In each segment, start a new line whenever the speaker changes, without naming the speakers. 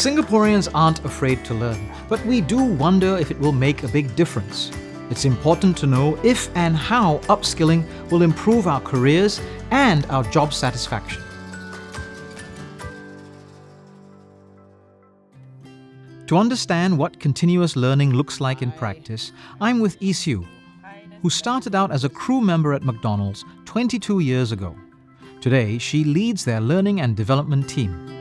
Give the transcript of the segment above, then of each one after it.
Singaporeans aren't afraid to learn, but we do wonder if it will make a big difference. It's important to know if and how upskilling will improve our careers and our job satisfaction. To understand what continuous learning looks like in practice, I'm with Isiu, who started out as a crew member at McDonald's 22 years ago. Today, she leads their learning and development team.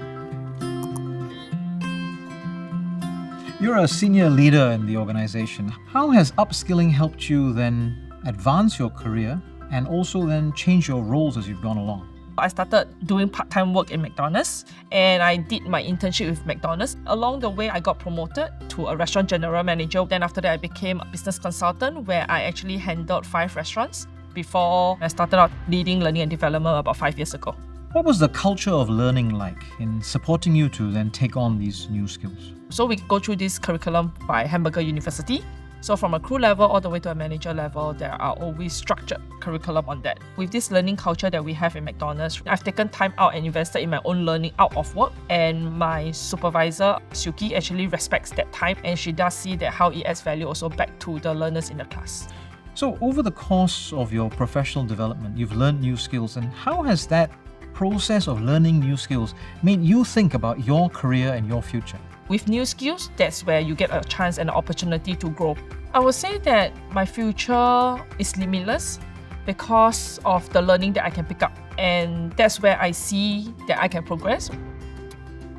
You're a senior leader in the organization. How has upskilling helped you then advance your career and also then change your roles as you've gone along?
I started doing part-time work in McDonald's and I did my internship with McDonald's. Along the way, I got promoted to a restaurant general manager. Then after that, I became a business consultant where I actually handled 5 restaurants before I started out leading learning and development about 5 years ago.
What was the culture of learning like in supporting you to then take on these new skills?
So we go through this curriculum by Hamburger University. So from a crew level all the way to a manager level, there are always structured curriculum on that. With this learning culture that we have in McDonald's, I've taken time out and invested in my own learning out of work. And my supervisor, Suki, actually respects that time and she does see that how it adds value also back to the learners in the class.
So over the course of your professional development, you've learned new skills, and how has that process of learning new skills made you think about your career and your future?
With new skills, that's where you get a chance and an opportunity to grow. I would say that my future is limitless because of the learning that I can pick up, and that's where I see that I can progress.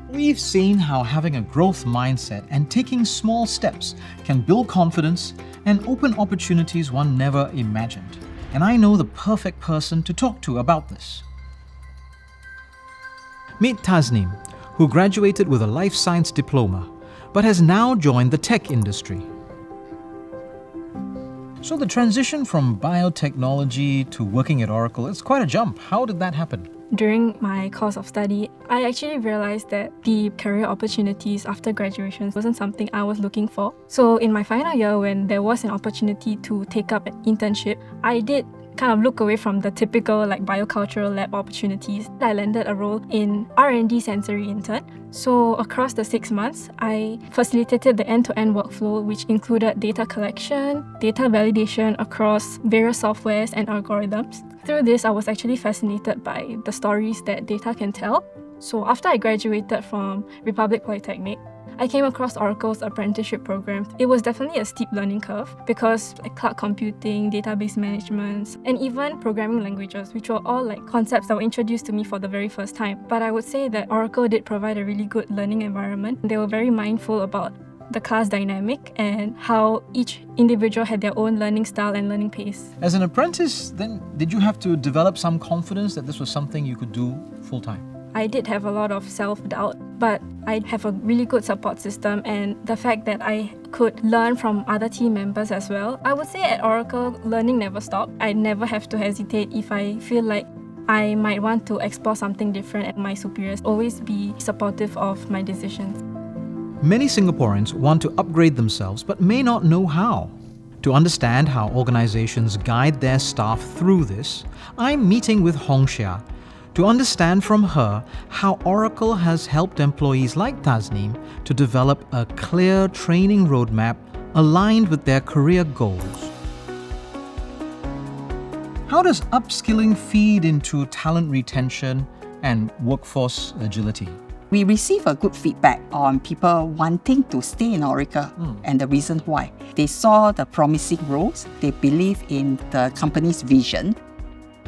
We've seen how having a growth mindset and taking small steps can build confidence and open opportunities one never imagined. And I know the perfect person to talk to about this. Meet Tasneem, who graduated with a life science diploma, but has now joined the tech industry. So the transition from biotechnology to working at Oracle, it's quite a jump. How did that happen?
During my course of study, I actually realized that the career opportunities after graduation wasn't something I was looking for. So in my final year, when there was an opportunity to take up an internship, I did kind of look away from the typical biocultural lab opportunities. I landed a role in R&D sensory intern. So across the 6 months, I facilitated the end-to-end workflow, which included data collection, data validation across various softwares and algorithms. Through this, I was actually fascinated by the stories that data can tell. So after I graduated from Republic Polytechnic, I came across Oracle's apprenticeship program. It was definitely a steep learning curve because cloud computing, database management, and even programming languages, which were all concepts that were introduced to me for the very first time. But I would say that Oracle did provide a really good learning environment. They were very mindful about the class dynamic and how each individual had their own learning style and learning pace.
As an apprentice, then, did you have to develop some confidence that this was something you could do full-time?
I did have a lot of self-doubt, but I have a really good support system, and the fact that I could learn from other team members as well. I would say at Oracle, learning never stopped. I never have to hesitate if I feel like I might want to explore something different, and my superiors always be supportive of my decisions.
Many Singaporeans want to upgrade themselves but may not know how. To understand how organizations guide their staff through this, I'm meeting with Hong Xia to understand from her how Oracle has helped employees like Tasneem to develop a clear training roadmap aligned with their career goals. How does upskilling feed into talent retention and workforce agility?
We receive a good feedback on people wanting to stay in Oracle and the reason why. They saw the promising roles, they believe in the company's vision,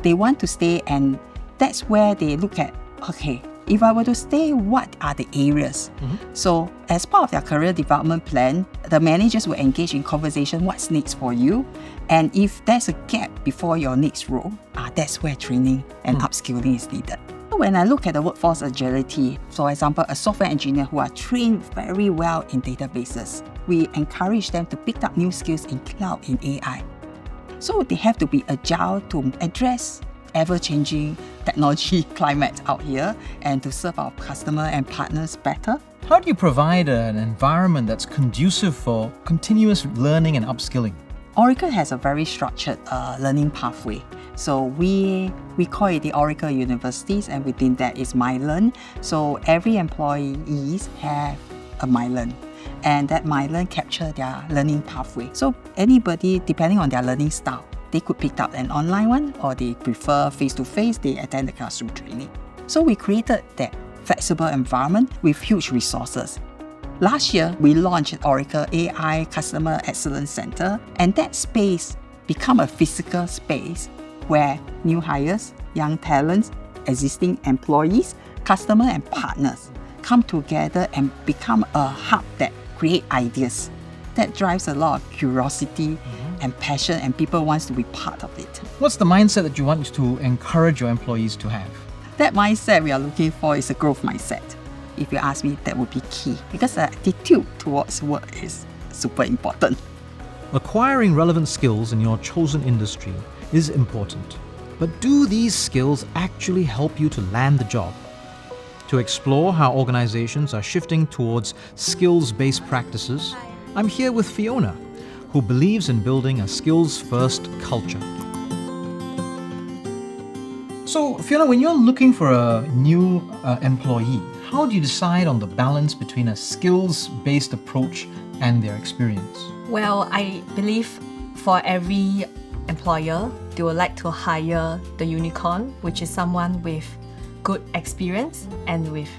they want to stay, and that's where they look at, okay, if I were to stay, what are the areas? So as part of their career development plan, the managers will engage in conversation, what's next for you? And if there's a gap before your next role, that's where training and upskilling is needed. When I look at the workforce agility, for example, a software engineer who are trained very well in databases, we encourage them to pick up new skills in cloud, in AI. So they have to be agile to address ever-changing technology climate out here and to serve our customer and partners better.
How do you provide an environment that's conducive for continuous learning and upskilling?
Oracle has a very structured learning pathway. So we call it the Oracle Universities, and within that is MyLearn. So every employees have a myLearn. And that myLearn capture their learning pathway. So anybody, depending on their learning style, they could pick up an online one, or they prefer face-to-face, they attend the classroom training. So we created that flexible environment with huge resources. Last year, we launched Oracle AI Customer Excellence Center, and that space become a physical space where new hires, young talents, existing employees, customers and partners come together and become a hub that create ideas. That drives a lot of curiosity and passion, and people want to be part of it.
What's the mindset that you want to encourage your employees to have?
That mindset we are looking for is a growth mindset. If you ask me, that would be key, because the attitude towards work is super important.
Acquiring relevant skills in your chosen industry is important. But do these skills actually help you to land the job? To explore how organizations are shifting towards skills-based practices, I'm here with Fiona, who believes in building a skills-first culture. So, Fiona, when you're looking for a new employee, how do you decide on the balance between a skills-based approach and their experience?
Well, I believe for every employer, they would like to hire the unicorn, which is someone with good experience and with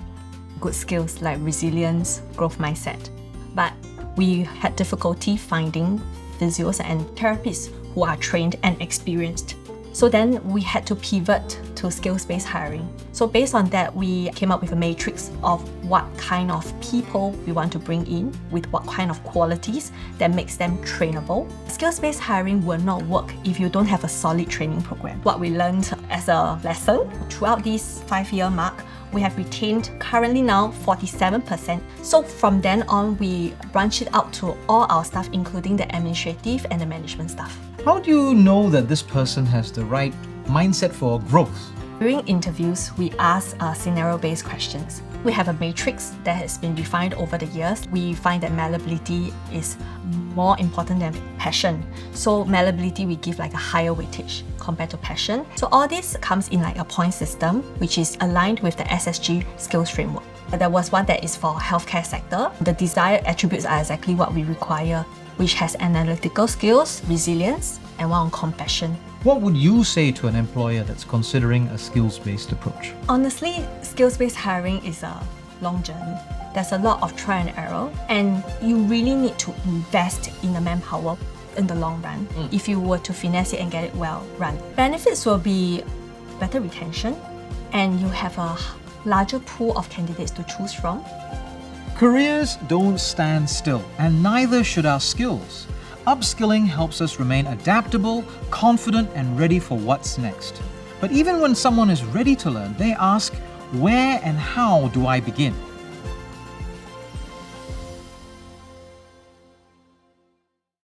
good skills like resilience, growth mindset. But we had difficulty finding physios and therapists who are trained and experienced. So then we had to pivot to skills-based hiring. So based on that, we came up with a matrix of what kind of people we want to bring in with what kind of qualities that makes them trainable. Skills-based hiring will not work if you don't have a solid training program. What we learned as a lesson throughout this 5-year mark, we have retained currently now 47%. So from then on, we branch it out to all our staff, including the administrative and the management staff.
How do you know that this person has the right mindset for growth?
During interviews, we ask scenario-based questions. We have a matrix that has been refined over the years. We find that malleability is more important than passion. So malleability, we give like a higher weightage compared to passion. So all this comes in like a point system, which is aligned with the SSG skills framework. There was one that is for healthcare sector. The desired attributes are exactly what we require, which has analytical skills, resilience, and one on compassion.
What would you say to an employer that's considering a skills-based approach?
Honestly, skills-based hiring is a long journey. There's a lot of trial and error, and you really need to invest in the manpower in the long run if you were to finesse it and get it well run. Benefits will be better retention, and you have a larger pool of candidates to choose from.
Careers don't stand still, and neither should our skills. Upskilling helps us remain adaptable, confident, and ready for what's next. But even when someone is ready to learn, they ask, where and how do I begin?